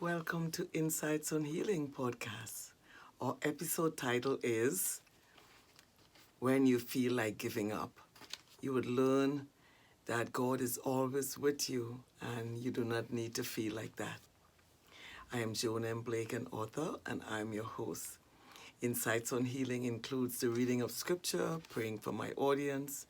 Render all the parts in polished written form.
Welcome to Insights on Healing podcast. Our episode title is When You Feel Like Giving Up. You would learn that God is always with you and you do not need to feel like that. I am Joan M, an author, and I'm your host. Insights on Healing includes the reading of scripture, praying for my audience,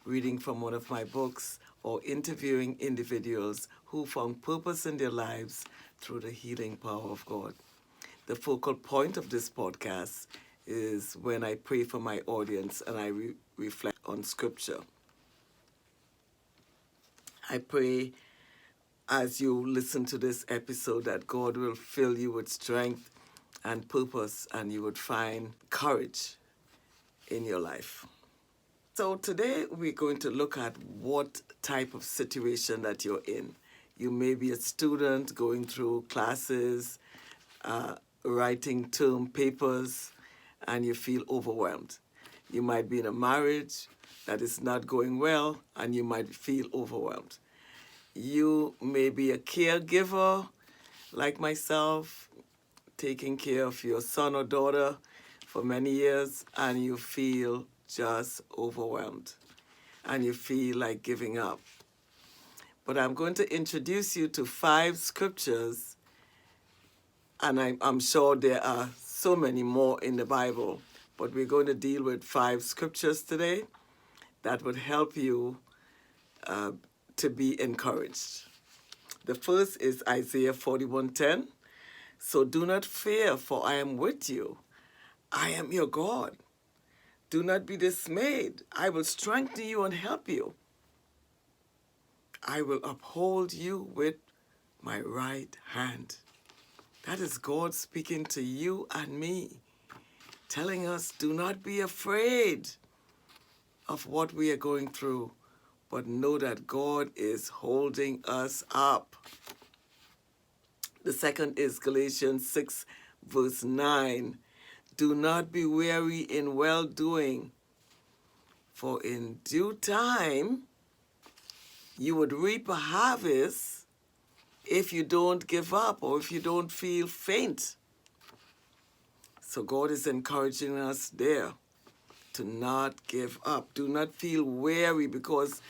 reading from one of my books, or interviewing individuals who found purpose in their lives through the healing power of God. The focal point of this podcast is when I pray for my audience and I reflect on scripture. I pray as you listen to this episode that God will fill you with strength and purpose and you would find courage in your life. So today we're going to look at what type of situation that you're in. You may be a student going through classes, writing term papers, and you feel overwhelmed. You might be in a marriage that is not going well, and you might feel overwhelmed. You may be a caregiver, like myself, taking care of your son or daughter for many years, and you feel just overwhelmed, and you feel like giving up. But I'm going to introduce you to 5 scriptures, and I'm sure there are so many more in the Bible, but we're going to deal with 5 scriptures today that would help you to be encouraged. The first is Isaiah 41:10. So do not fear, for I am with you. I am your God. Do not be dismayed. I will strengthen you and help you. I will uphold you with my right hand. That is God speaking to you and me, telling us, do not be afraid of what we are going through, but know that God is holding us up. The second is Galatians 6, verse 9. Do not be weary in well-doing, for in due time you would reap a harvest if you don't give up or if you don't feel faint. So God is encouraging us there to not give up. Do not feel weary because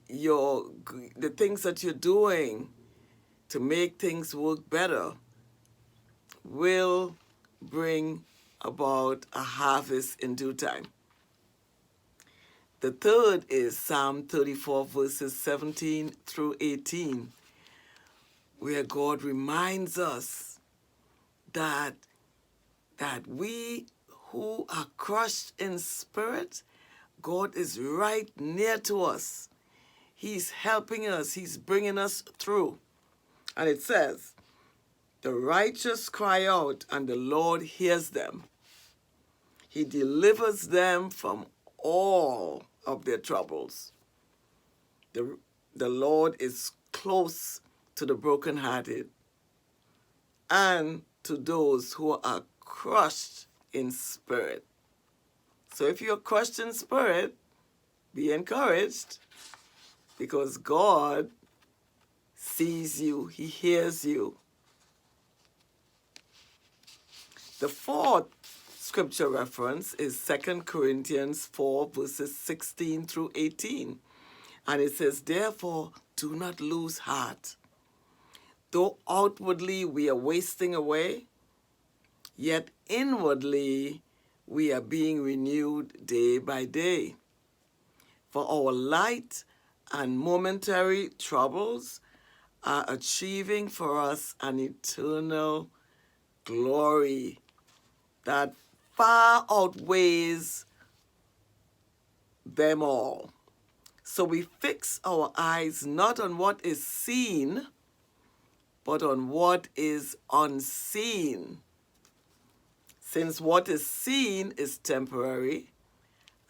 the things that you're doing to make things work better will bring about a harvest in due time. The third is Psalm 34, verses 17 through 18, where God reminds us that we who are crushed in spirit, God is right near to us. He's helping us. He's bringing us through. And it says, the righteous cry out, and the Lord hears them. He delivers them from all of their troubles. The Lord is close to the brokenhearted and to those who are crushed in spirit. So if you're crushed in spirit, be encouraged because God sees you. He hears you. The fourth scripture reference is 2 Corinthians 4, verses 16 through 18. And it says, therefore, do not lose heart. Though outwardly we are wasting away, yet inwardly we are being renewed day by day. For our light and momentary troubles are achieving for us an eternal glory that far outweighs them all. So we fix our eyes not on what is seen, but on what is unseen. Since what is seen is temporary,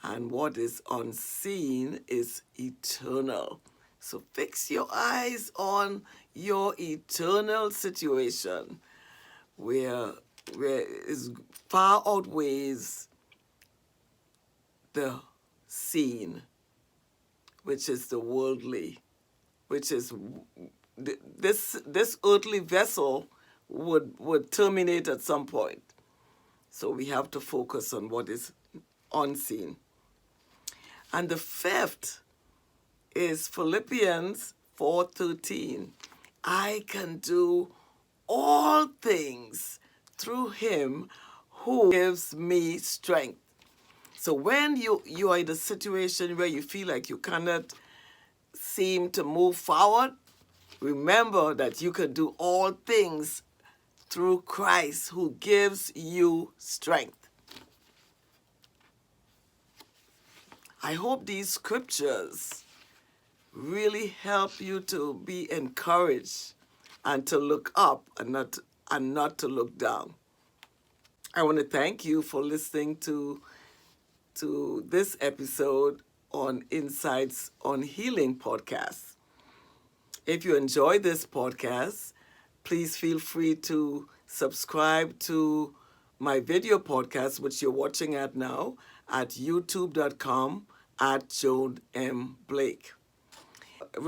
and what is unseen is eternal. So fix your eyes on your eternal situation, where it far outweighs the seen, which is the worldly, which is this earthly vessel would terminate at some point. So we have to focus on what is unseen. And the fifth is Philippians 4:13. I can do all things through him who gives me strength. So when you are in a situation where you feel like you cannot seem to move forward, remember that you can do all things through Christ who gives you strength. I hope these scriptures really help you to be encouraged and to look up and not to look down. I want to thank you for listening to this episode on Insights on Healing podcast. If you enjoy this podcast, please feel free to subscribe to my video podcast, which you're watching at now, at youtube.com at Joan M. Blake.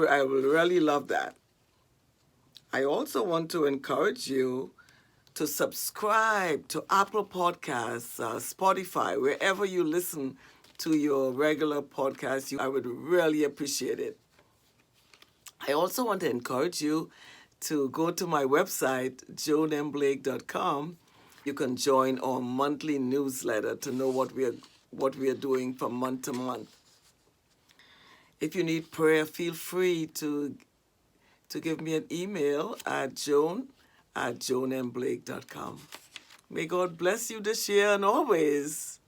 I will really love that. I also want to encourage you to subscribe to Apple Podcasts, Spotify, wherever you listen to your regular podcasts. I would really appreciate it. I also want to encourage you to go to my website, joanmblake.com. You can join our monthly newsletter to know what we are doing from month to month. If you need prayer, feel free to give me an email at joan@joanmblake.com. May God bless you this year and always.